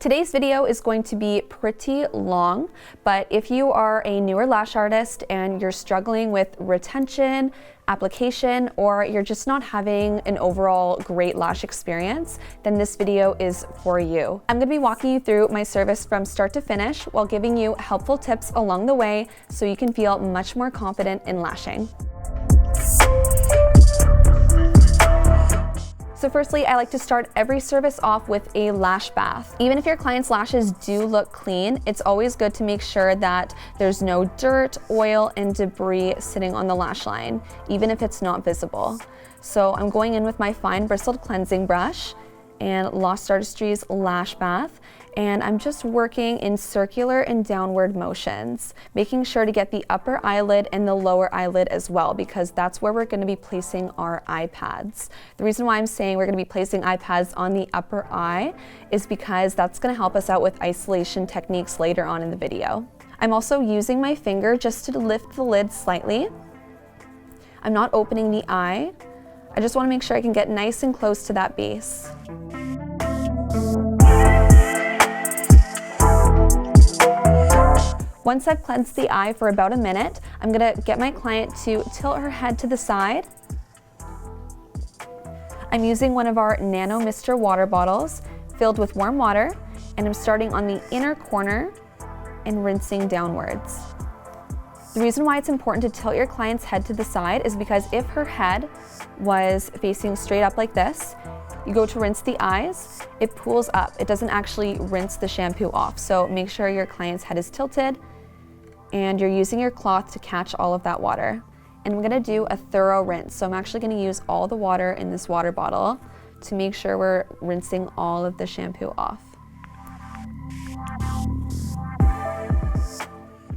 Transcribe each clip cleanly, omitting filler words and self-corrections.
Today's video is going to be pretty long, but if you are a newer lash artist and you're struggling with retention, application, or you're just not having an overall great lash experience, then this video is for you. I'm going to be walking you through my service from start to finish while giving you helpful tips along the way so you can feel much more confident in lashing. So firstly, I like to start every service off with a lash bath. Even if your client's lashes do look clean, it's always good to make sure that there's no dirt, oil, and debris sitting on the lash line, even if it's not visible. So I'm going in with my fine bristled cleansing brush and Artistry's lash bath, and I'm just working in circular and downward motions, making sure to get the upper eyelid and the lower eyelid as well, because that's where we're going to be placing our eye pads. The reason why I'm saying we're going to be placing eye pads on the upper eye is because that's going to help us out with isolation techniques later on in the video. I'm also using my finger just to lift the lid slightly. I'm not opening the eye. I just want to make sure I can get nice and close to that base. Once I've cleansed the eye for about a minute, I'm going to get my client to tilt her head to the side. I'm using one of our Nano Mister water bottles filled with warm water, and I'm starting on the inner corner and rinsing downwards. The reason why it's important to tilt your client's head to the side is because if her head was facing straight up like this, you go to rinse the eyes, it pools up. It doesn't actually rinse the shampoo off. So make sure your client's head is tilted and you're using your cloth to catch all of that water. And I'm gonna do a thorough rinse. So I'm actually gonna use all the water in this water bottle to make sure we're rinsing all of the shampoo off.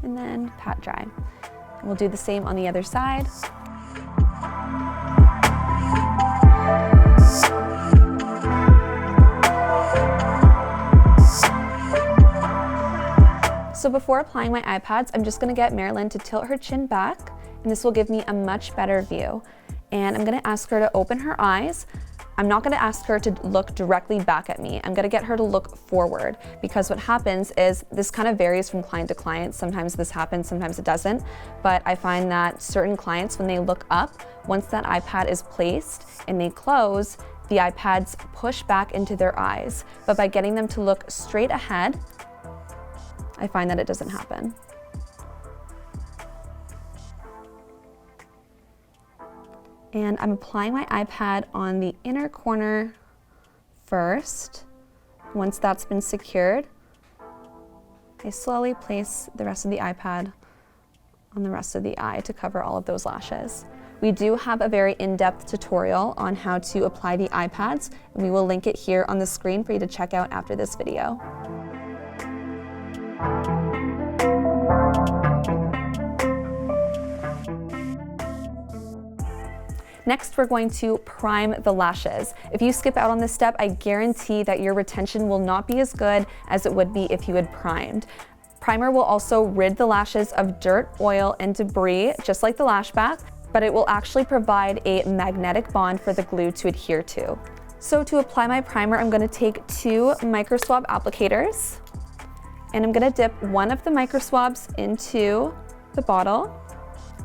And then pat dry. And we'll do the same on the other side. So before applying my eye pads, I'm just gonna get Marilyn to tilt her chin back, and this will give me a much better view. And I'm gonna ask her to open her eyes. I'm not gonna ask her to look directly back at me. I'm gonna get her to look forward, because what happens is, this kind of varies from client to client. Sometimes this happens, sometimes it doesn't. But I find that certain clients, when they look up, once that iPad is placed and they close, the iPads push back into their eyes. But by getting them to look straight ahead, I find that it doesn't happen. And I'm applying my iPad on the inner corner first. Once that's been secured, I slowly place the rest of the iPad on the rest of the eye to cover all of those lashes. We do have a very in-depth tutorial on how to apply the iPads, and we will link it here on the screen for you to check out after this video. Next, we're going to prime the lashes. If you skip out on this step, I guarantee that your retention will not be as good as it would be if you had primed. Primer will also rid the lashes of dirt, oil, and debris, just like the lash bath, but it will actually provide a magnetic bond for the glue to adhere to. So to apply my primer, I'm going to take 2 micro swab applicators, and I'm going to dip one of the micro swabs into the bottle.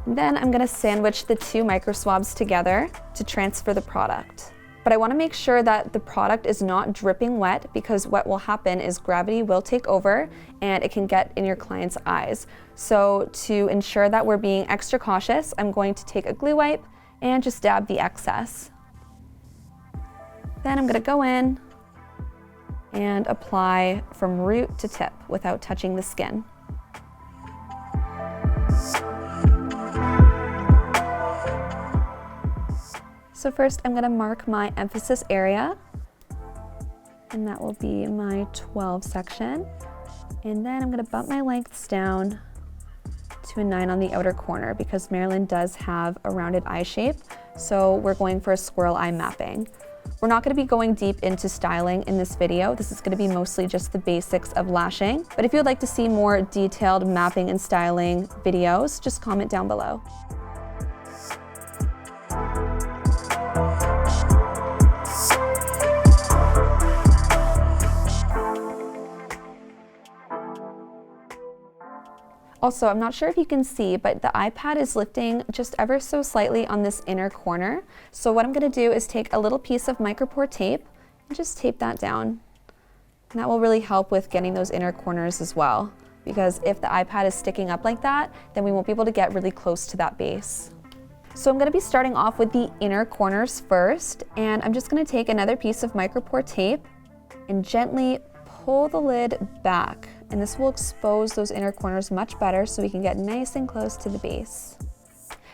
Then I'm gonna sandwich the 2 micro swabs together to transfer the product. But I wanna make sure that the product is not dripping wet, because what will happen is gravity will take over and it can get in your client's eyes. So to ensure that we're being extra cautious, I'm going to take a glue wipe and just dab the excess. Then I'm gonna go in and apply from root to tip without touching the skin. So first, I'm gonna mark my emphasis area, and that will be my 12 section. And then I'm gonna bump my lengths down to a 9 on the outer corner, because Marilyn does have a rounded eye shape, so we're going for a squirrel eye mapping. We're not gonna be going deep into styling in this video. This is gonna be mostly just the basics of lashing. But if you would like to see more detailed mapping and styling videos, just comment down below. Also, I'm not sure if you can see, but the iPad is lifting just ever so slightly on this inner corner. So what I'm gonna do is take a little piece of micropore tape and just tape that down. And that will really help with getting those inner corners as well, because if the iPad is sticking up like that, then we won't be able to get really close to that base. So I'm gonna be starting off with the inner corners first, and I'm just gonna take another piece of micropore tape and gently pull the lid back. And this will expose those inner corners much better so we can get nice and close to the base.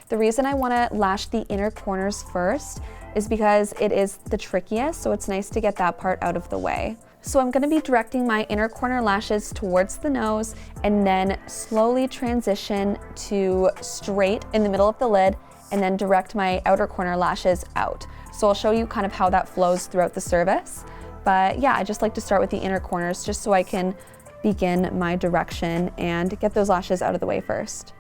The reason I wanna lash the inner corners first is because it is the trickiest, so it's nice to get that part out of the way. So I'm gonna be directing my inner corner lashes towards the nose and then slowly transition to straight in the middle of the lid and then direct my outer corner lashes out. So I'll show you kind of how that flows throughout the service. But yeah, I just like to start with the inner corners just so I can begin my direction and get those lashes out of the way first.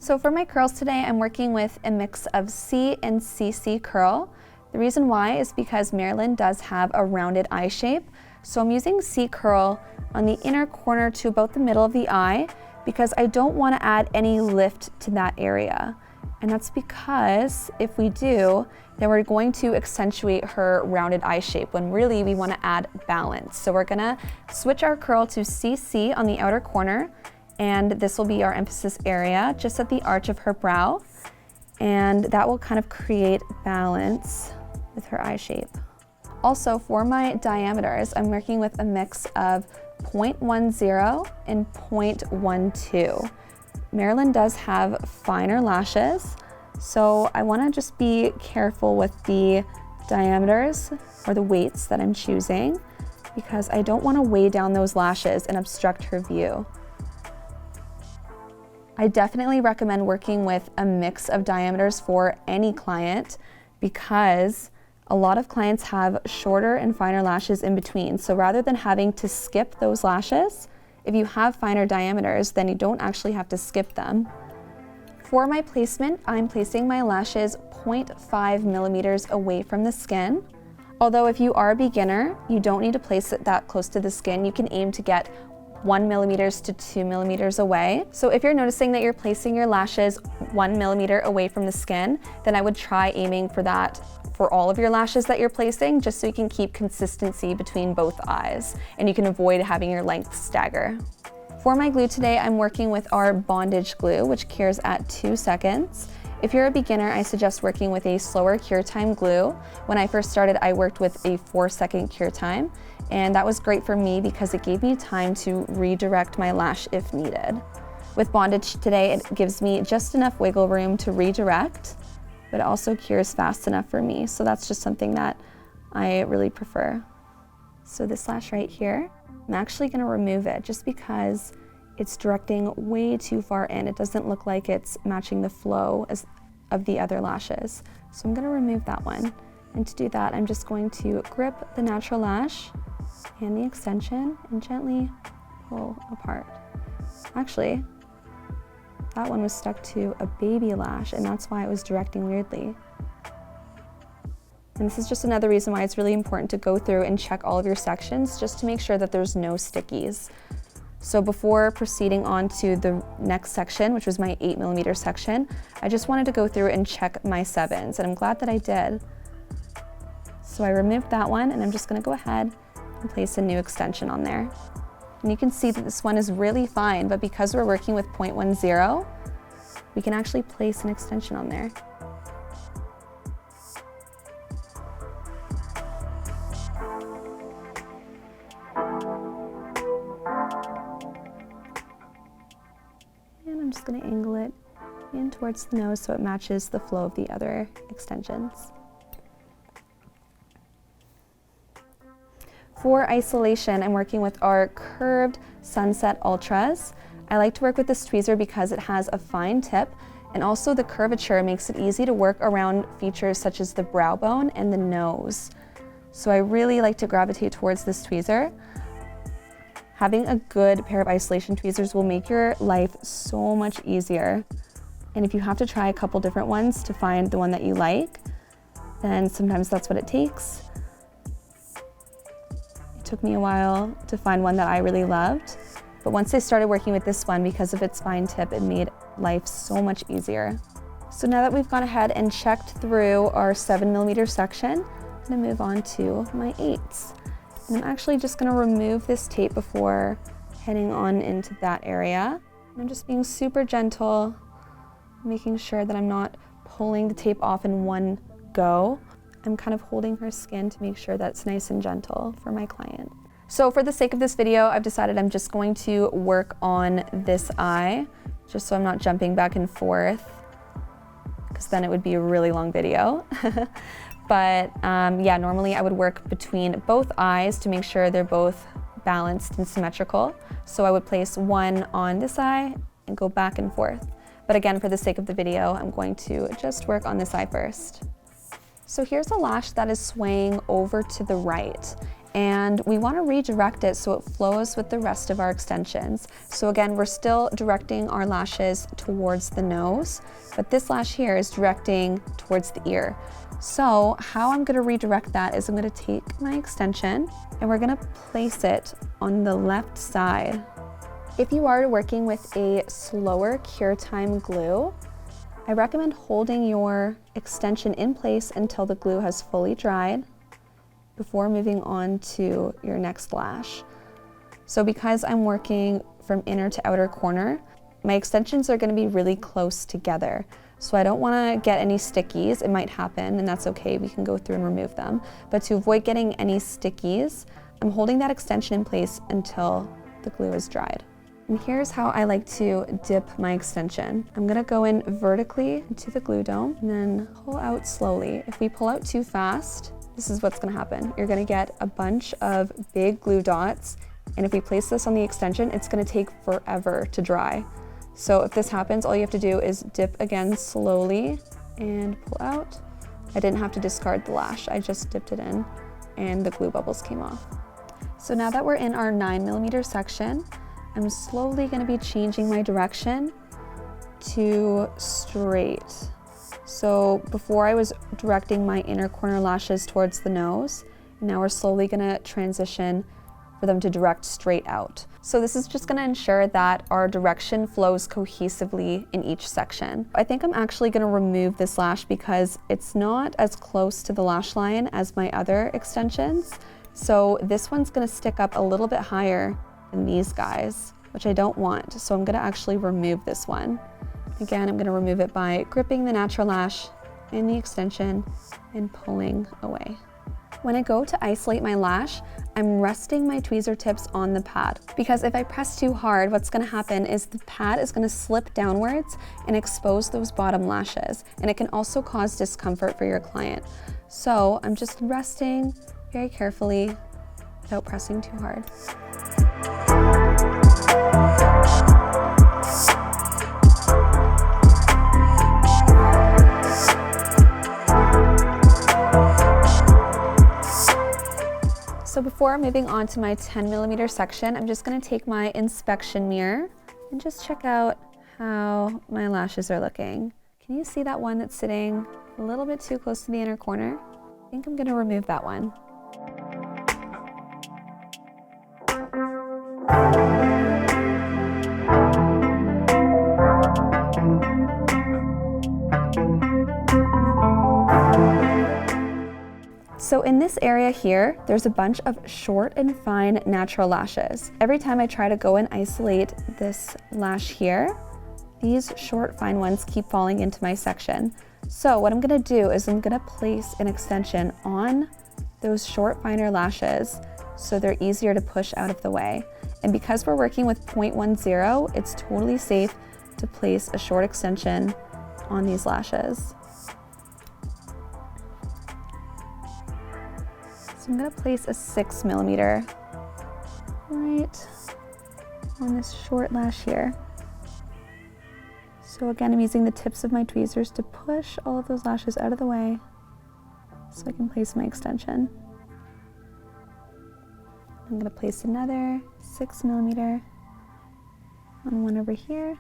So for my curls today, I'm working with a mix of C and CC curl. The reason why is because Marilyn does have a rounded eye shape. So I'm using C curl on the inner corner to about the middle of the eye because I don't want to add any lift to that area. And that's because if we do, then we're going to accentuate her rounded eye shape when really we want to add balance. So we're gonna switch our curl to CC on the outer corner, and this will be our emphasis area just at the arch of her brow. And that will kind of create balance with her eye shape. Also for my diameters, I'm working with a mix of 0.10 and 0.12. Marilyn does have finer lashes, so I want to just be careful with the diameters or the weights that I'm choosing because I don't want to weigh down those lashes and obstruct her view. I definitely recommend working with a mix of diameters for any client because a lot of clients have shorter and finer lashes in between. So rather than having to skip those lashes, if you have finer diameters, then you don't actually have to skip them. For my placement, I'm placing my lashes 0.5 millimeters away from the skin. Although if you are a beginner, you don't need to place it that close to the skin. You can aim to get 1 millimeters to 2 millimeters away. So if you're noticing that you're placing your lashes 1 millimeter away from the skin, then I would try aiming for that for all of your lashes that you're placing, just so you can keep consistency between both eyes and you can avoid having your length stagger. For my glue today, I'm working with our bondage glue, which cures at 2 seconds. If you're a beginner, I suggest working with a slower cure time glue. When I first started, I worked with a 4-second cure time, and that was great for me because it gave me time to redirect my lash if needed. With bondage today, it gives me just enough wiggle room to redirect, but it also cures fast enough for me. So that's just something that I really prefer. So this lash right here, I'm actually gonna remove it just because it's directing way too far in. It doesn't look like it's matching the flow of the other lashes. So I'm gonna remove that one. And to do that, I'm just going to grip the natural lash and the extension and gently pull apart. Actually, that one was stuck to a baby lash, and that's why it was directing weirdly. And this is just another reason why it's really important to go through and check all of your sections just to make sure that there's no stickies. So before proceeding on to the next section, which was my 8 millimeter section, I just wanted to go through and check my 7s, and I'm glad that I did. So I removed that one, and I'm just gonna go ahead and place a new extension on there. And you can see that this one is really fine, but because we're working with 0.10, we can actually place an extension on there. And I'm just going to angle it in towards the nose so it matches the flow of the other extensions. For isolation, I'm working with our curved Sunset Ultras. I like to work with this tweezer because it has a fine tip, and also the curvature makes it easy to work around features such as the brow bone and the nose. So I really like to gravitate towards this tweezer. Having a good pair of isolation tweezers will make your life so much easier. And if you have to try a couple different ones to find the one that you like, then sometimes that's what it takes. It took me a while to find one that I really loved. But once I started working with this one, because of its fine tip, it made life so much easier. So now that we've gone ahead and checked through our 7mm section, I'm gonna move on to my 8s. And I'm actually just gonna remove this tape before heading on into that area. And I'm just being super gentle, making sure that I'm not pulling the tape off in one go. I'm kind of holding her skin to make sure that's nice and gentle for my client. So for the sake of this video, I've decided I'm just going to work on this eye, just so I'm not jumping back and forth, because then it would be a really long video. But yeah, normally I would work between both eyes to make sure they're both balanced and symmetrical. So I would place one on this eye and go back and forth. But again, for the sake of the video, I'm going to just work on this eye first. So here's a lash that is swaying over to the right, and we want to redirect it so it flows with the rest of our extensions. So again, we're still directing our lashes towards the nose, but this lash here is directing towards the ear. So how I'm going to redirect that is I'm going to take my extension and we're going to place it on the left side. If you are working with a slower cure time glue, I recommend holding your extension in place until the glue has fully dried before moving on to your next lash. So because I'm working from inner to outer corner, my extensions are going to be really close together. So I don't want to get any stickies. It might happen, and that's okay. We can go through and remove them. But to avoid getting any stickies, I'm holding that extension in place until the glue is dried. And here's how I like to dip my extension. I'm gonna go in vertically into the glue dome and then pull out slowly. If we pull out too fast, this is what's gonna happen. You're gonna get a bunch of big glue dots, and if we place this on the extension, it's gonna take forever to dry. So if this happens, all you have to do is dip again slowly and pull out. I didn't have to discard the lash, I just dipped it in and the glue bubbles came off. So now that we're in our 9mm section, I'm slowly going to be changing my direction to straight. So before I was directing my inner corner lashes towards the nose, now we're slowly going to transition for them to direct straight out. So this is just going to ensure that our direction flows cohesively in each section. I think I'm actually going to remove this lash because it's not as close to the lash line as my other extensions. So this one's going to stick up a little bit higher than these guys, which I don't want. So I'm going to actually remove this one. Again, I'm going to remove it by gripping the natural lash in the extension and pulling away. When I go to isolate my lash, I'm resting my tweezer tips on the pad, because if I press too hard, what's going to happen is the pad is going to slip downwards and expose those bottom lashes, and it can also cause discomfort for your client. So I'm just resting very carefully without pressing too hard. So before moving on to my 10mm section, I'm just going to take my inspection mirror and just check out how my lashes are looking. Can you see that one that's sitting a little bit too close to the inner corner? I think I'm going to remove that one. So in this area here, there's a bunch of short and fine natural lashes. Every time I try to go and isolate this lash here, these short fine ones keep falling into my section. So what I'm gonna do is I'm gonna place an extension on those short finer lashes so they're easier to push out of the way. And because we're working with 0.10, it's totally safe to place a short extension on these lashes. So I'm going to place a 6mm right on this short lash here. So again, I'm using the tips of my tweezers to push all of those lashes out of the way so I can place my extension. I'm going to place another 6mm on one over here.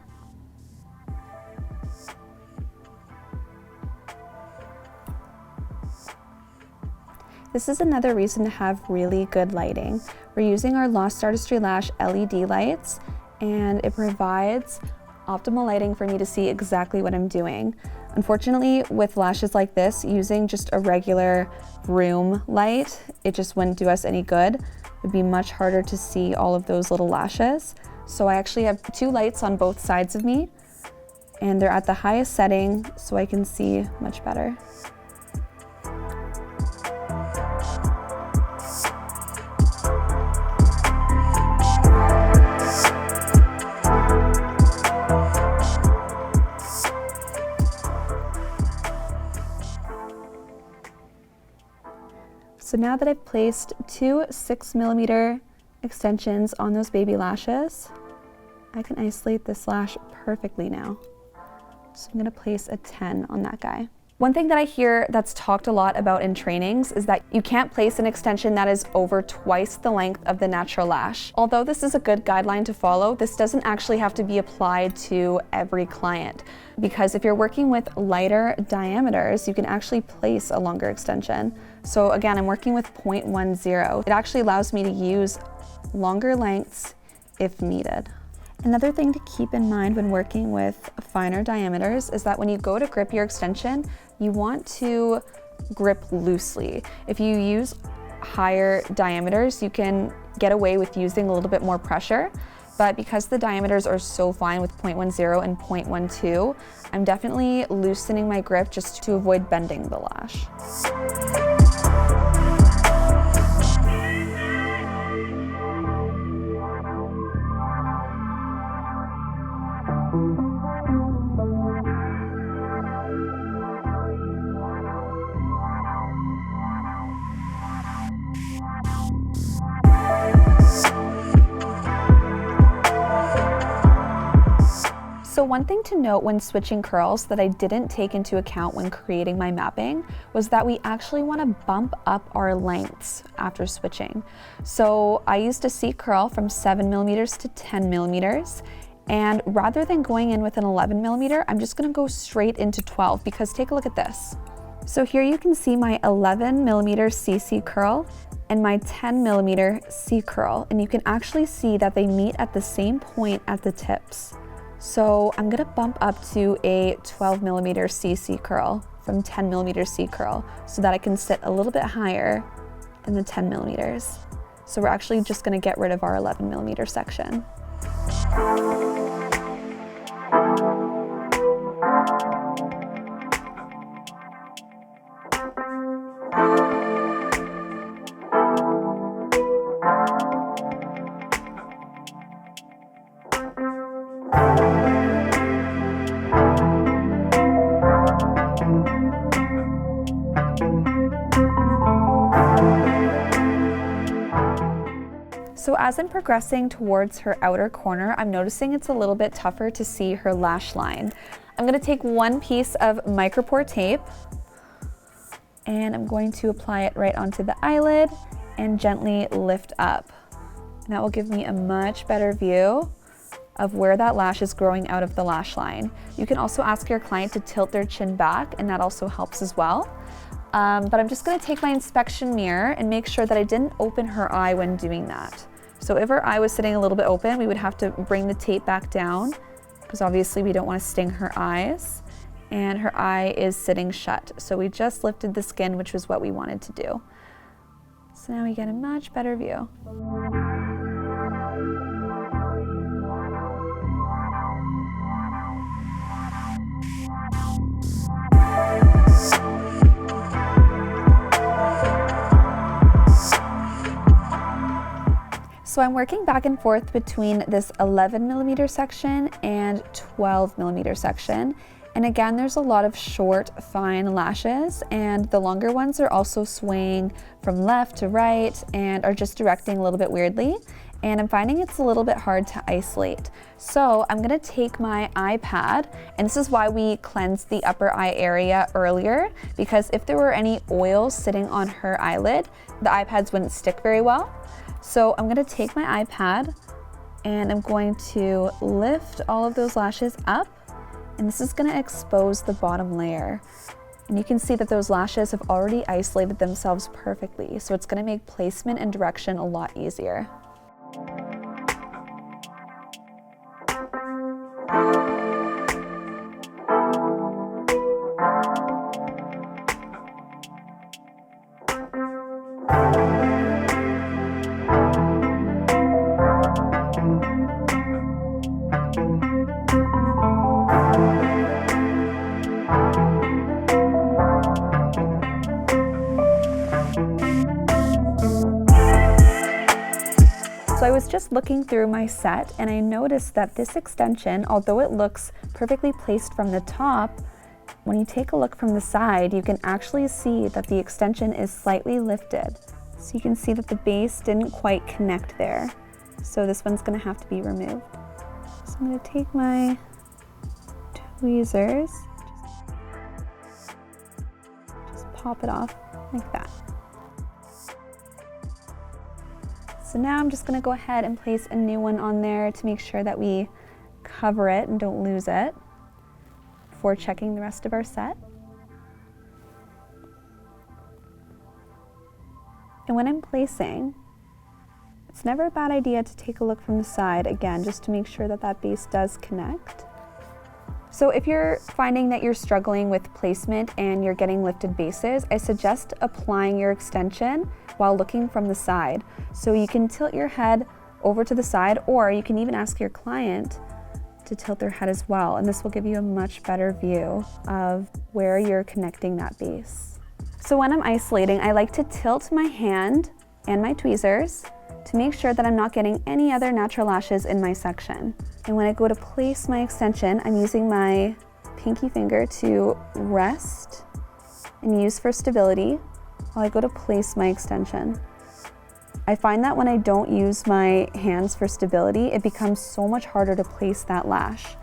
This is another reason to have really good lighting. We're using our Lost Artistry Lash LED lights, and it provides optimal lighting for me to see exactly what I'm doing. Unfortunately, with lashes like this, using just a regular room light, it just wouldn't do us any good. It'd be much harder to see all of those little lashes. So I actually have 2 lights on both sides of me, and they're at the highest setting so I can see much better. So now that I've placed 2 6mm extensions on those baby lashes, I can isolate this lash perfectly now. So I'm gonna place a 10 on that guy. One thing that I hear that's talked a lot about in trainings is that you can't place an extension that is over twice the length of the natural lash. Although this is a good guideline to follow, this doesn't actually have to be applied to every client, because if you're working with lighter diameters, you can actually place a longer extension. So again, I'm working with 0.10. It actually allows me to use longer lengths if needed. Another thing to keep in mind when working with finer diameters is that when you go to grip your extension, you want to grip loosely. If you use higher diameters, you can get away with using a little bit more pressure, but because the diameters are so fine with 0.10 and 0.12, I'm definitely loosening my grip just to avoid bending the lash. So one thing to note when switching curls that I didn't take into account when creating my mapping was that we actually want to bump up our lengths after switching. So I used a C curl from 7mm to 10mm, and rather than going in with an 11mm, I'm just going to go straight into 12, because take a look at this. So here you can see my 11mm CC curl and my 10mm C curl, and you can actually see that they meet at the same point at the tips. So I'm gonna bump up to a 12mm CC curl from 10mm C curl so that I can sit a little bit higher than the 10mm. So we're actually just gonna get rid of our 11mm section. So as I'm progressing towards her outer corner, I'm noticing it's a little bit tougher to see her lash line. I'm gonna take one piece of micropore tape and I'm going to apply it right onto the eyelid and gently lift up. And that will give me a much better view of where that lash is growing out of the lash line. You can also ask your client to tilt their chin back, and that also helps as well. But I'm just gonna take my inspection mirror and make sure that I didn't open her eye when doing that. So if her eye was sitting a little bit open, we would have to bring the tape back down, because obviously we don't want to sting her eyes. And her eye is sitting shut. So we just lifted the skin, which was what we wanted to do. So now we get a much better view. So I'm working back and forth between this 11mm section and 12mm section. And again, there's a lot of short, fine lashes, and the longer ones are also swaying from left to right and are just directing a little bit weirdly. And I'm finding it's a little bit hard to isolate. So I'm gonna take my iPad, and this is why we cleansed the upper eye area earlier, because if there were any oil sitting on her eyelid, the iPads wouldn't stick very well. So I'm gonna take my iPad and I'm going to lift all of those lashes up, and this is gonna expose the bottom layer. And you can see that those lashes have already isolated themselves perfectly, so it's going to make placement and direction a lot easier. So I was just looking through my set and I noticed that this extension, although it looks perfectly placed from the top, when you take a look from the side, you can actually see that the extension is slightly lifted. So you can see that the base didn't quite connect there. So this one's gonna have to be removed. So I'm gonna take my tweezers, just pop it off like that. So now I'm just going to go ahead and place a new one on there to make sure that we cover it and don't lose it before checking the rest of our set. And when I'm placing, it's never a bad idea to take a look from the side again, just to make sure that that base does connect. So if you're finding that you're struggling with placement and you're getting lifted bases, I suggest applying your extension while looking from the side. So you can tilt your head over to the side, or you can even ask your client to tilt their head as well. And this will give you a much better view of where you're connecting that base. So when I'm isolating, I like to tilt my hand and my tweezers to make sure that I'm not getting any other natural lashes in my section. And when I go to place my extension, I'm using my pinky finger to rest and use for stability while I go to place my extension. I find that when I don't use my hands for stability, it becomes so much harder to place that lash.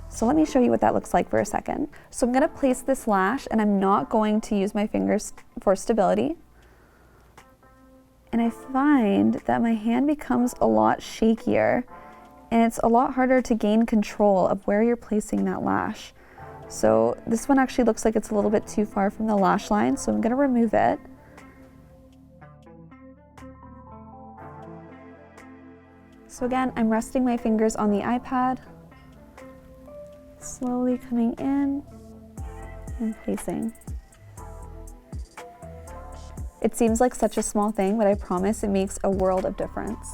So let me show you what that looks like for a second. So I'm gonna place this lash and I'm not going to use my fingers for stability. And I find that my hand becomes a lot shakier and it's a lot harder to gain control of where you're placing that lash. So this one actually looks like it's a little bit too far from the lash line, so I'm gonna remove it. So again, I'm resting my fingers on the iPad, slowly coming in and placing. It seems like such a small thing, but I promise it makes a world of difference.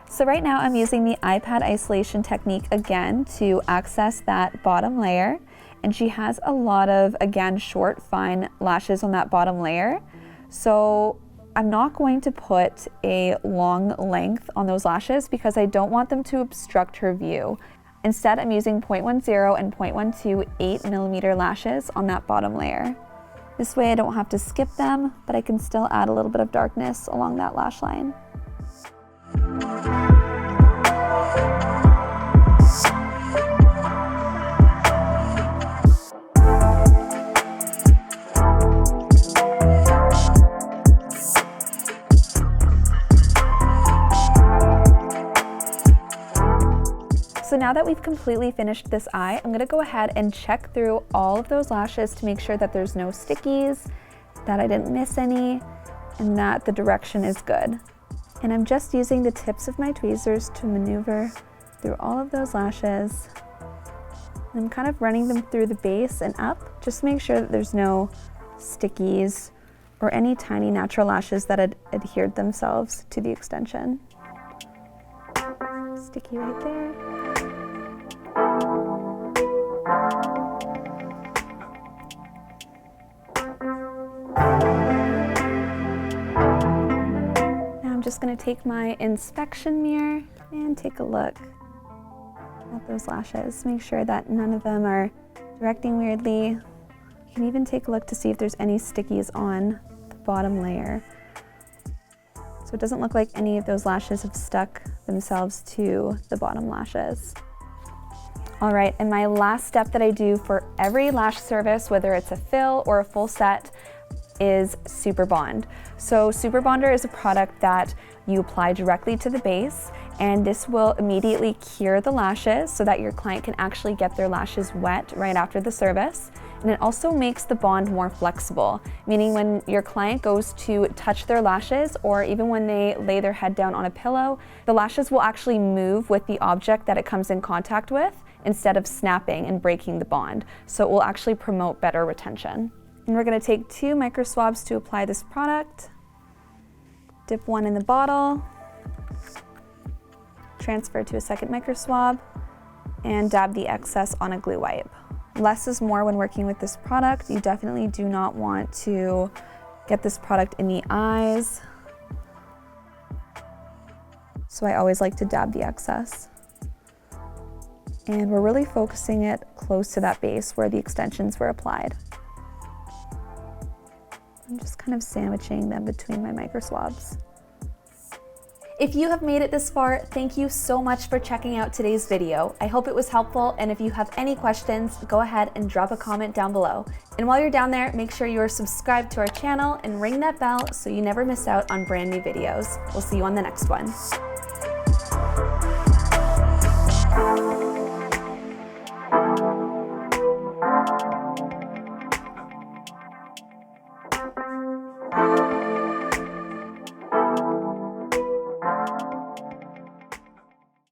So right now I'm using the iPad isolation technique again to access that bottom layer. And she has a lot of, again, short, fine lashes on that bottom layer. So I'm not going to put a long length on those lashes because I don't want them to obstruct her view. Instead, I'm using 0.10 and 0.12 8mm lashes on that bottom layer. This way I don't have to skip them, but I can still add a little bit of darkness along that lash line. So now that we've completely finished this eye, I'm gonna go ahead and check through all of those lashes to make sure that there's no stickies, that I didn't miss any, and that the direction is good. And I'm just using the tips of my tweezers to maneuver through all of those lashes. I'm kind of running them through the base and up, just to make sure that there's no stickies or any tiny natural lashes that had adhered themselves to the extension. Sticky right there. Just going to take my inspection mirror and take a look at those lashes. Make sure that none of them are directing weirdly. You can even take a look to see if there's any stickies on the bottom layer. So it doesn't look like any of those lashes have stuck themselves to the bottom lashes. All right, and my last step that I do for every lash service, whether it's a fill or a full set, is Super Bond. So Super Bonder is a product that you apply directly to the base, and this will immediately cure the lashes so that your client can actually get their lashes wet right after the service. And it also makes the bond more flexible, meaning when your client goes to touch their lashes, or even when they lay their head down on a pillow, the lashes will actually move with the object that it comes in contact with instead of snapping and breaking the bond. So it will actually promote better retention. And we're gonna take 2 micro swabs to apply this product. Dip 1 in the bottle, transfer to a second micro swab, and dab the excess on a glue wipe. Less is more when working with this product. You definitely do not want to get this product in the eyes. So I always like to dab the excess. And we're really focusing it close to that base where the extensions were applied. I'm just kind of sandwiching them between my micro swabs. If you have made it this far, thank you so much for checking out today's video. I hope it was helpful, and if you have any questions, go ahead and drop a comment down below. And while you're down there, make sure you are subscribed to our channel and ring that bell so you never miss out on brand new videos. We'll see you on the next one.